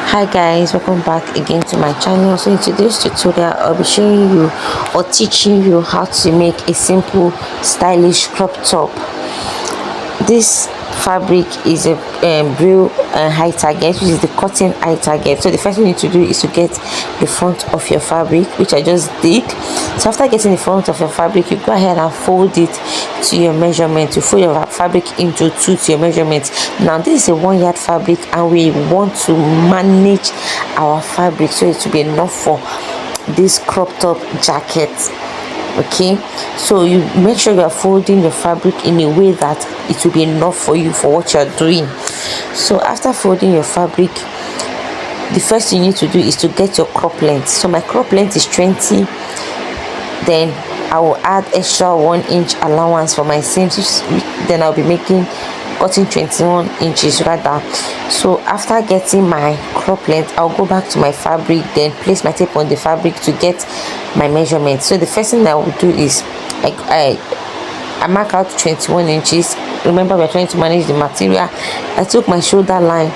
Hi guys, welcome back again to my channel. So in today's tutorial I'll be showing you or teaching you how to make a simple stylish crop top. This fabric is a real high target, which is the cotton high target. So the first thing you need to do is to get the front of your fabric, which I just did. So after getting the front of your fabric, you go ahead and fold it to your measurement. You fold your fabric into two to your measurement. Now this is a 1 yard fabric and we want to manage our fabric so it will be enough for this crop top jacket. Okay, so you make sure you are folding your fabric in a way that it will be enough for you for what you are doing. So after folding your fabric, the first thing you need to do is to get your crop length. So my crop length is 20, then I will add extra 1 inch allowance for my seams, then I'll be making cutting 21 inches rather. So after getting my crop length, I'll go back to my fabric, then place my tape on the fabric to get my measurement. So the first thing I will do is I mark out 21 inches. Remember, we're trying to manage the material. I took my shoulder line,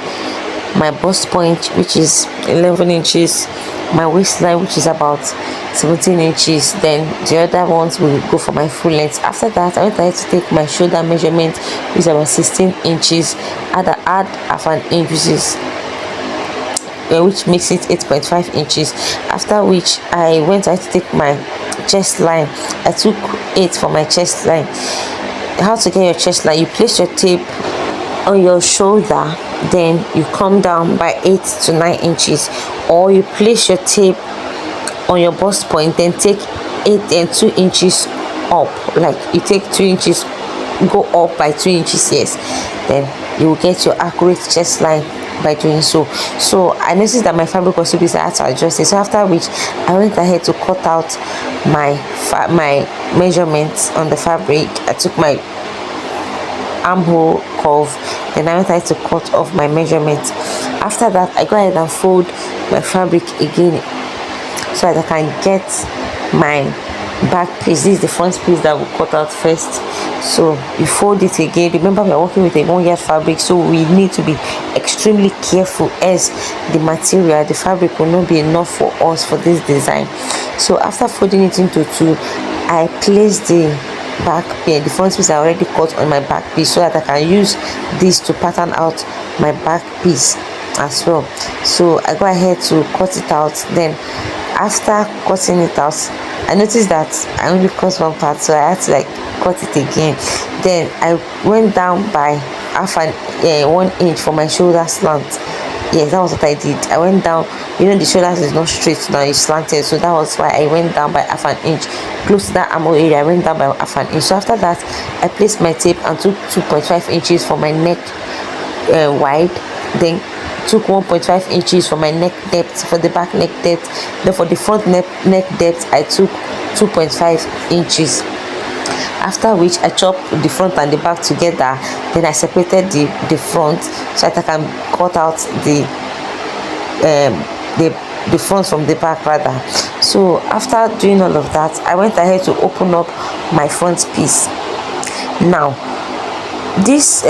my bust point, which is 11 inches, my waistline, which is about 17 inches, then the other ones will go for my full length. After that, I went ahead to take my shoulder measurement, which is about 16 inches, add half an inch, which makes it 8.5 inches. After which I went ahead to take my chest line. I took 8 for my chest line. How to get your chest line: you place your tape on your shoulder, then you come down by 8 to 9 inches, or you place your tape on your bust point, then take 8 and 2 inches up, like you take 2 inches, go up by 2 inches, yes, then you will get your accurate chest line by doing so. So I noticed that my fabric was too busy, I had to adjust it. So after which I went ahead to cut out my measurements on the fabric. I took my armhole curve, then I went ahead to cut off my measurements. After that, I go ahead and fold my fabric again so that I can get my back piece. This is the front piece that we cut out first. So you fold it again. Remember, we are working with a 1 yard fabric, so we need to be extremely careful, as the material, the fabric, will not be enough for us for this design. So after folding it into two, I place the back piece, the front piece I already cut on my back piece, so that I can use this to pattern out my back piece as well. So I go ahead to cut it out. Then after cutting it out, I noticed that I only cut one part, so I had to cut it again. Then I went down by half an 1 inch for my shoulder slant. Yes, that was what I did. I went down, the shoulders is not straight now, it's slanted, so that was why I went down by half an inch. Close to that armhole area, I went down by half an inch. So after that, I placed my tape and took 2.5 inches for my neck wide, then took 1.5 inches for my neck depth, for the back neck depth. Then for the front neck depth, I took 2.5 inches. After which I chopped the front and the back together. Then I separated the front so that I can cut out the front from the back rather. So after doing all of that, I went ahead to open up my front piece. Now this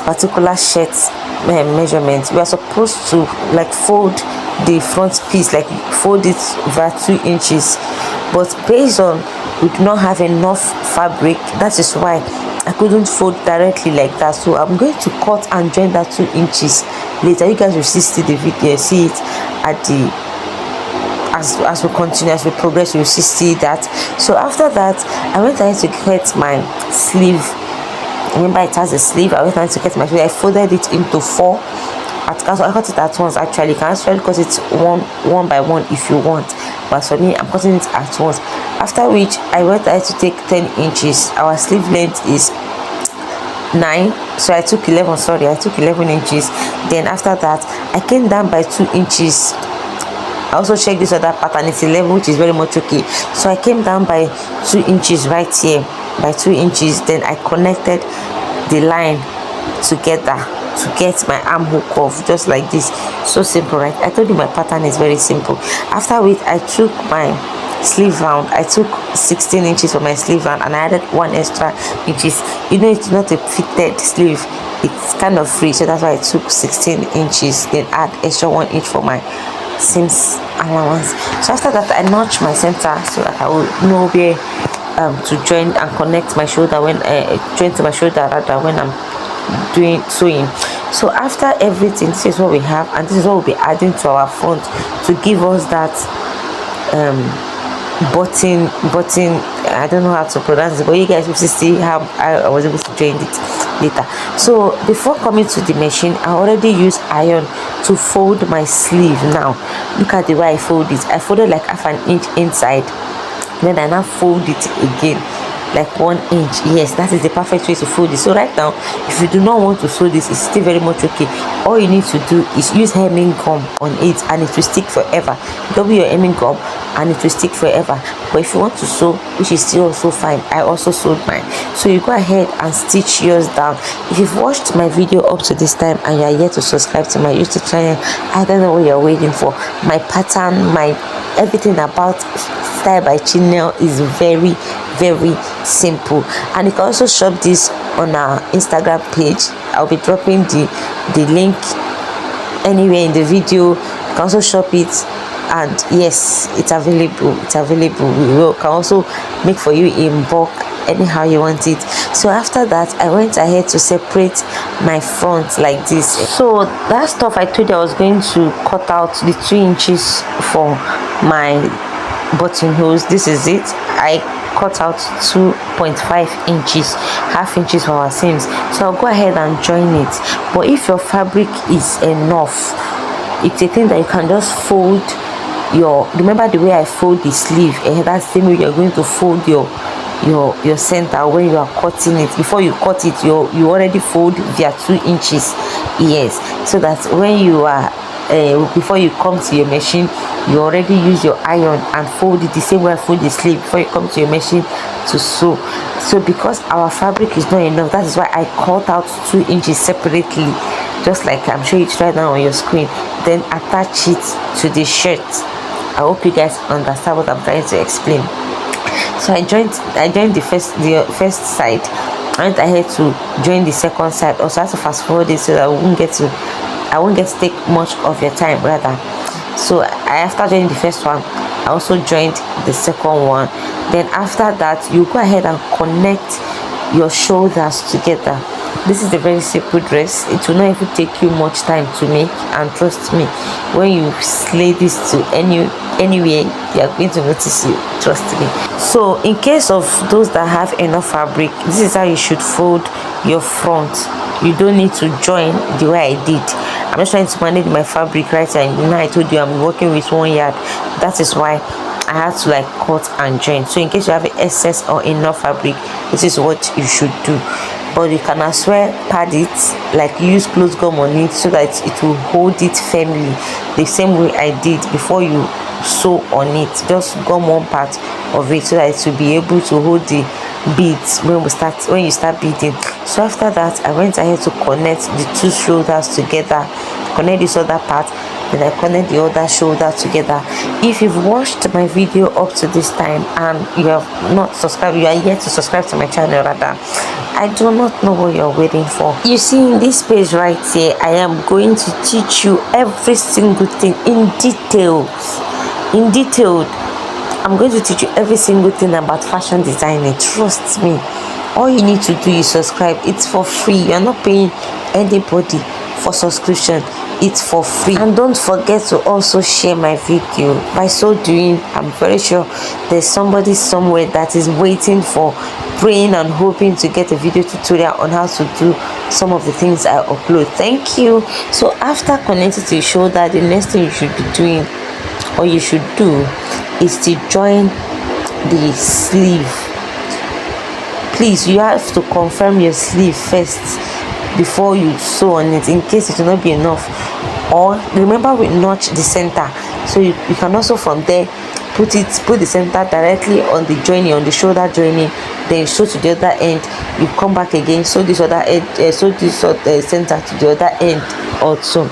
particular shirt measurement, we are supposed to fold the front piece, fold it over 2 inches, but based on we do not have enough fabric, that is why I couldn't fold directly like that. So I'm going to cut and join that 2 inches later. You guys will see the video, see it at the as we continue, as we progress, you will see that. So after that, I went ahead to get my sleeve. Remember, it has a sleeve. I went ahead to get my sleeve. I folded it into 4 so I cut it at once. Actually, you can actually cut it one by one if you want, but for me, I'm cutting it at once. After which I went ahead to take 10 inches. Our sleeve length is 9, so I took 11 inches. Then after that, I came down by 2 inches. I also checked this other pattern, it's 11, which is very much okay. So I came down by 2 inches right here, by 2 inches. Then I connected the line together to get my armhole curve, just like this. So simple, right? I told you my pattern is very simple. After which I took my sleeve round. I took 16 inches for my sleeve round, and I added 1 extra inches. You know, it's not a fitted sleeve, it's kind of free, so that's why I took 16 inches, then add extra 1 inch for my seams allowance. So after that, I notch my center so that I will know where to join and connect my shoulder when join to my shoulder rather when I'm doing sewing. So after everything, this is what we have, and this is what we'll be adding to our front to give us that button, I don't know how to pronounce it, but you guys will see how I was able to join it later. So before coming to the machine, I already used iron to fold my sleeve. Now look at the way I fold it. I folded like half an inch inside, then I now fold it again like 1 inch. Yes, that is the perfect way to fold it. So right now, if you do not want to sew this, it's still very much okay. All you need to do is use hemming gum on it, and it will stick forever. Double your hemming gum and it will stick forever. But if you want to sew, which is still also fine, I also sewed mine. So you go ahead and stitch yours down. If you've watched my video up to this time and you are yet to subscribe to my YouTube channel, I don't know what you're waiting for. My pattern, my everything about Style by Chinel is very simple, and you can also shop this on our Instagram page. I'll be dropping the link anywhere in the video. You can also shop it, and yes, it's available. We can also make for you in bulk anyhow you want it. So after that, I went ahead to separate my front like this. So that stuff I told you I was going to cut out the 2 inches for my buttonholes. This is it. I cut out 2.5 inches, half inches for our seams. So I'll go ahead and join it. But if your fabric is enough, it's a thing that you can just fold your, remember the way I fold the sleeve, that's the same way you're going to fold your center when you are cutting it. Before you cut it, you already fold via 2 inches. Yes, so that when you are before you come to your machine, you already use your iron and fold it the same way I fold the sleeve before you come to your machine to sew. So because our fabric is not enough, that is why I cut out 2 inches separately, just like I'm showing it right now on your screen, then attach it to the shirt. I hope you guys understand what I'm trying to explain. So I joined the first side. I went ahead to join the second side. Also, I have to fast forward it so that I won't get to take much of your time rather. So after joining the first one, I also joined the second one. Then after that, you go ahead and connect your shoulders together. This is a very simple dress. It will not even take you much time to make, and trust me, when you slay this to anywhere, you are going to notice you, trust me. So in case of those that have enough fabric, this is how you should fold your front. You don't need to join the way I did. I'm just trying to manage my fabric right, and you know I told you I'm working with 1 yard. That is why I had to like cut and join. So in case you have excess or enough fabric, this is what you should do. But you can as well pad it, like use close gum on it so that it will hold it firmly the same way I did before you sew on it. Just gum one part of it so that it will be able to hold the beads when you start beading. So after that, I went ahead to connect the 2 shoulders together, connect this other part, then I connect the other shoulder together. If you've watched my video up to this time and you have not subscribed, you are yet to subscribe to my channel rather, I do not know what you're waiting for. You see, in this page right here, I am going to teach you every single thing in detail. I'm going to teach you every single thing about fashion designing. Trust me. All you need to do is subscribe. It's for free. You're not paying anybody for subscription. It's for free. And don't forget to also share my video. By so doing, I'm very sure there's somebody somewhere that is waiting for, praying and hoping to get a video tutorial on how to do some of the things I upload. Thank you. So after connecting to your shoulder, the next thing you should be doing, or you should do, is to join the sleeve. Please, you have to confirm your sleeve first before you sew on it, in case it will not be enough. Or remember, we notch the center, so you can also from there put the center directly on the joining, on the shoulder joining, then sew to the other end. You come back again, sew this other end, sew this center to the other end also.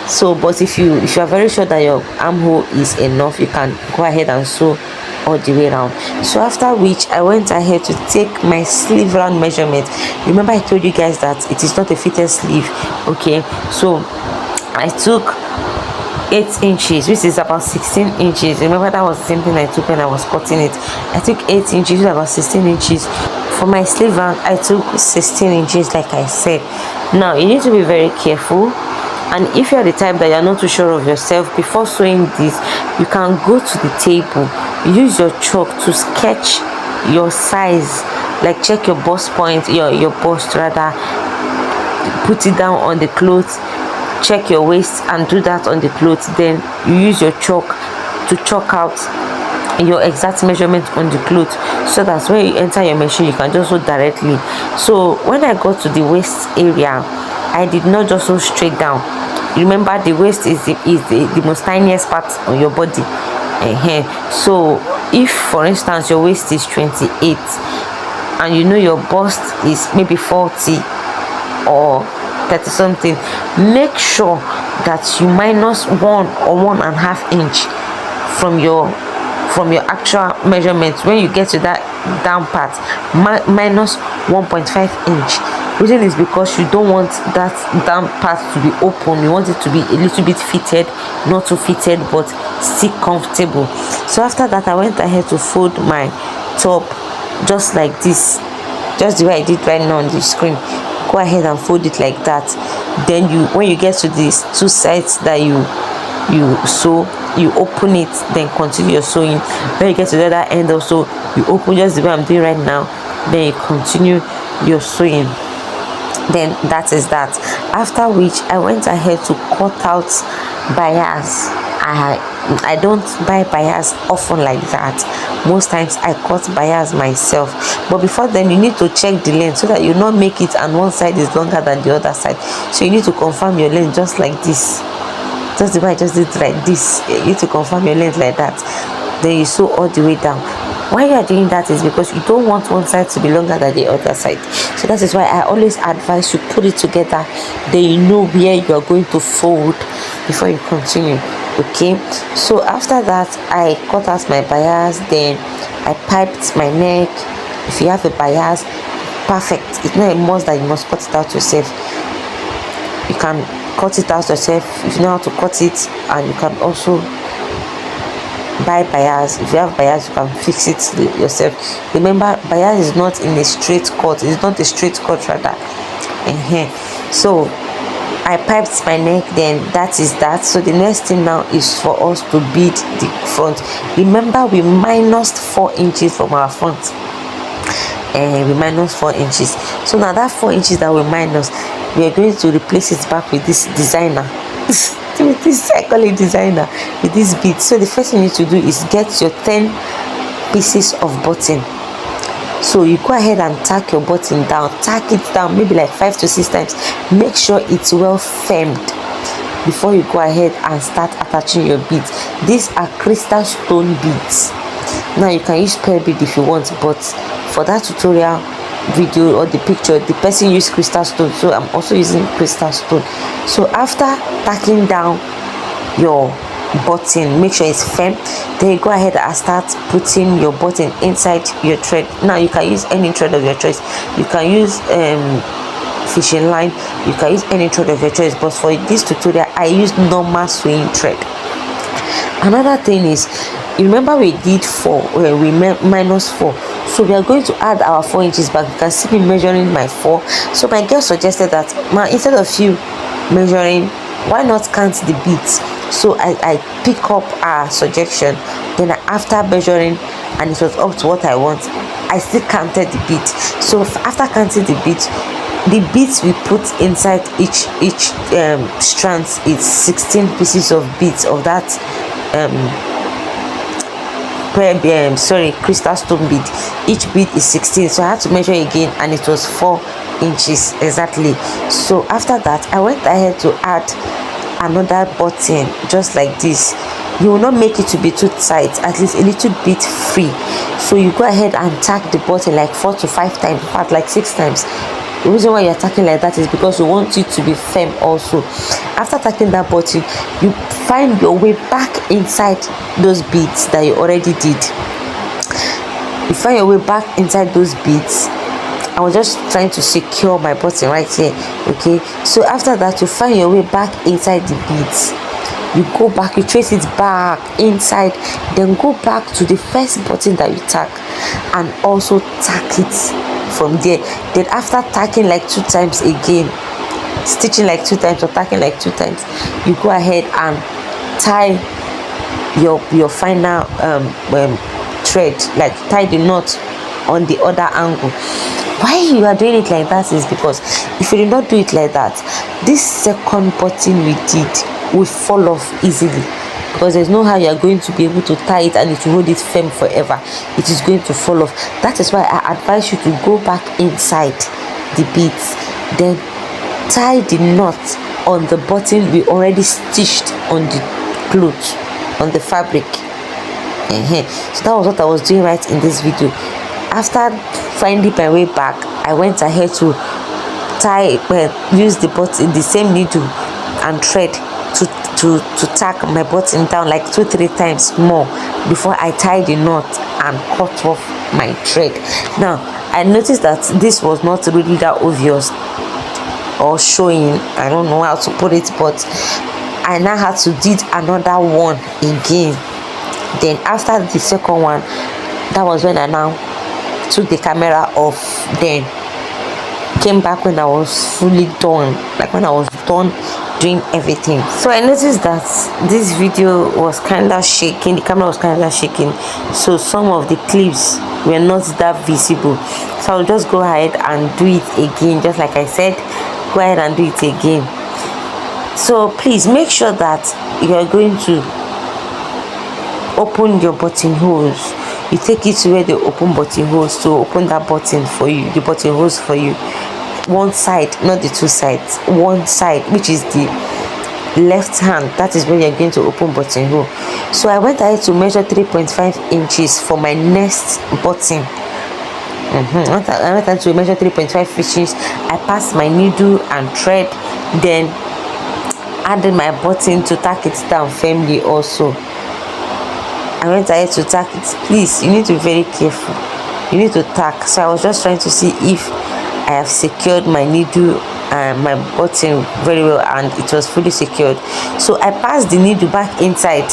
So but if you are very sure that your armhole is enough, you can go ahead and sew all the way around. So after which I went ahead to take my sleeve round measurement. Remember I told you guys that it is not a fitted sleeve, okay? So I took 8 inches, which is about 16 inches. Remember that was the same thing I took when I was cutting it. I took 8 inches, which is about 16 inches. For my sleeve round, I took 16 inches, like I said. Now you need to be very careful, and if you are the type that you are not too sure of yourself, before sewing this, you can go to the table, use your chalk to sketch your size, like check your bust point, your bust rather, put it down on the clothes, check your waist and do that on the clothes. Then you use your chalk to chalk out your exact measurement on the cloth, so that when you enter your machine you can just sew directly. So when I got to the waist area, I did not just sew straight down. Remember, the waist is the most tiniest part on your body. So if for instance your waist is 28 and you know your bust is maybe 40 or 30 something, make sure that you minus 1 or 1.5 inch from your actual measurement. When you get to that down part, minus 1.5 inch. Reason is because you don't want that down part to be open. You want it to be a little bit fitted, not too fitted but still comfortable. So after that, I went ahead to fold my top just like this, just the way I did right now on the screen. Go ahead and fold it like that. Then when you get to these two sides that you sew, you open it, then continue your sewing. When you get to the other end also, you open just the way I'm doing right now, then you continue your sewing. Then that is that. After which I went ahead to cut out bias. I don't buy bias often like that. Most times I cut bias myself, but before then you need to check the length so that you not make it and one side is longer than the other side. So you need to confirm your length just like this, just the way I just did like this. You need to confirm your length like that, then you sew all the way down. Why you are doing that is because you don't want one side to be longer than the other side. So that is why I always advise you put it together, then you know where you are going to fold before you continue. Okay, so after that I cut out my bias, then I piped my neck. If you have a bias, perfect. It's not a must that you must cut it out yourself. You can cut it out yourself if you know how to cut it, and you can also buy bias. If you have bias, you can fix it yourself. Remember, bias is not in a straight cut. It's not a straight cut rather. So I piped my neck, then that is that. So the next thing now is for us to bead the front. Remember, we minus 4 inches from our front. We minus 4 inches. So now that 4 inches that we minus, we are going to replace it back with this designer. With this, I call it designer, with this bead. So the first thing you need to do is get your 10 pieces of button. So you go ahead and tack your button down, tack it down maybe like 5 to 6 times. Make sure it's well firmed before you go ahead and start attaching your beads. These are crystal stone beads. Now you can use pearl bead if you want, but for that tutorial video or the picture, the person used crystal stone, so I'm also using crystal stone. So after tacking down your button, make sure it's firm, then you go ahead and start putting your button inside your thread. Now you can use any thread of your choice. You can use fishing line, you can use any thread of your choice, but for this tutorial I use normal sewing thread. Another thing is, you remember we did 4, we minus 4, so we are going to add our 4 inches back. You can see me measuring my 4. So my girl suggested that, instead of you measuring, why not count the beads? So I pick up her suggestion. Then after measuring, and it was up to what I want, I still counted the beads. So after counting the beads we put inside each strands is 16 pieces of beads of that crystal stone bead. Each bead is 16, so I had to measure again, and it was 4 inches exactly. So after that I went ahead to add another button just like this. you will not make it to be too tight, at least a little bit free. So you go ahead and tack the button like 4 to 5 times, in fact like 6 times. The reason why you're tacking like that is because you want it to be firm also. After tacking that button, you find your way back inside those beads that you already did. You find your way back inside those beads. I was just trying to secure my button right here. Okay, so after that, you find your way back inside the beads. You go back, you trace it back inside, then go back to the first button that you tack and also tack it from there. Then after tacking like 2 times again, stitching like 2 times or tacking like 2 times, you go ahead and tie your final thread, like tie the knot on the other angle. Why you are doing it like that is because if you did not do it like that, this second button we did will fall off easily, because there's no how you are going to be able to tie it and it will hold it firm forever. It is going to fall off. That is why I advise you to go back inside the beads, then tie the knot on the button we already stitched on the cloth, on the fabric. So that was what I was doing right in this video. After finding my way back, I went ahead to use the button, the same needle and thread to tack my button down like 2-3 times more before I tie the knot and cut off my thread. Now I noticed that this was not really that obvious or showing, I don't know how to put it, but I now had to did another one again. Then after the second one, that was when I now took the camera off, then came back when I was fully done, like when I was done doing everything. So I noticed that this video was kind of shaking, the camera was kind of shaking, so some of the clips were not that visible. So I'll just go ahead and do it again, just like I said, go ahead and do it again. So please make sure that you are going to open your buttonholes. You take it to where they open buttonholes to open that button for you, the buttonholes for you. One side, not the 2 sides, one side, which is the left hand, that is where you're going to open buttonhole. So I went ahead to measure 3.5 inches for my next button. I went ahead to measure 3.5 inches. I passed my needle and thread, then added my button to tack it down firmly also. I went ahead to tack it. Please, you need to be very careful. You need to tack. So I was just trying to see if I have secured my needle and my button very well, and it was fully secured. So I passed the needle back inside.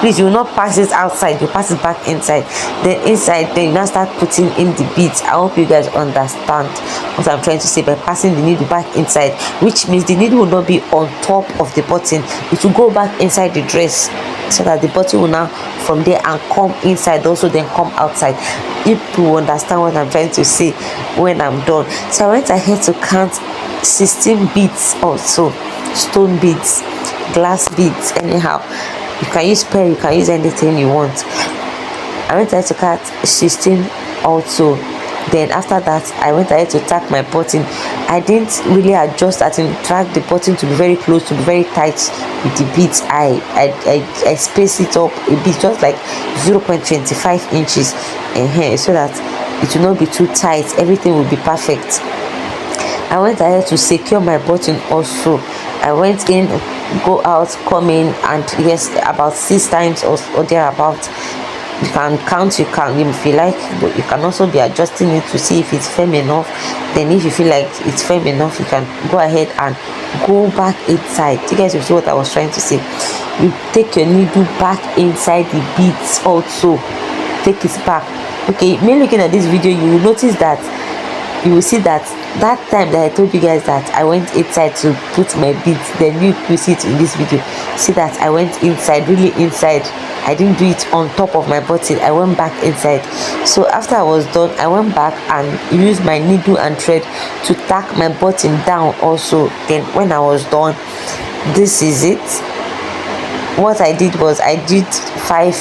Please, you will not pass it outside, you pass it back inside. Then inside, then you now start putting in the beads. I hope you guys understand what I'm trying to say by passing the needle back inside, which means the needle will not be on top of the button. It will go back inside the dress, so that the button will now from there and come inside also, then come outside. If you understand what I'm trying to say when I'm done. So I went ahead to count 16 beads also, stone beads, glass beads, anyhow. You can use pearl, you can use anything you want. I went ahead to count 16 also. Then after that, I went ahead to tack my button. I didn't really adjust, I didn't track the button to be very close, to be very tight with the beads. I space it up a bit, just like 0.25 inches, so that it will not be too tight, everything will be perfect. I went ahead to secure my button also. I went in, go out, come in, and yes, about 6 times or thereabout. You can count, if you like, but you can also be adjusting it to see if it's firm enough. Then if you feel like it's firm enough, you can go ahead and go back inside. You guys will see what I was trying to say. You take your needle back inside the beads also, take it back. Okay, me looking at this video, you will notice that, you will see that time that I told you guys that I went inside to put my beads, then you see it in this video. See that I went inside, really inside. I didn't do it on top of my button, I went back inside. So after I was done, I went back and used my needle and thread to tack my button down also. Then when I was done, this is it. What I did was I did five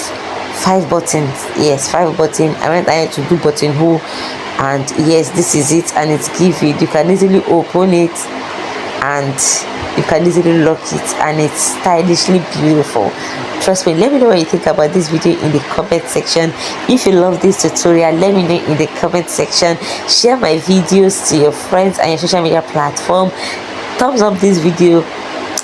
buttons. Yes, 5 buttons. I went ahead to do buttonhole, and yes, this is it, and it's give it. You can easily open it and you can easily lock it, and it's stylishly beautiful. Trust me. Let me know what you think about this video in the comment section. If you love this tutorial, let me know in the comment section. Share my videos to your friends and your social media platform. Thumbs up this video.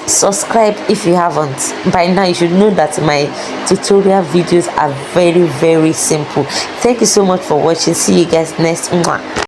Subscribe if you haven't. By now you should know that my tutorial videos are very simple. Thank you so much for watching. See you guys next. Mwah.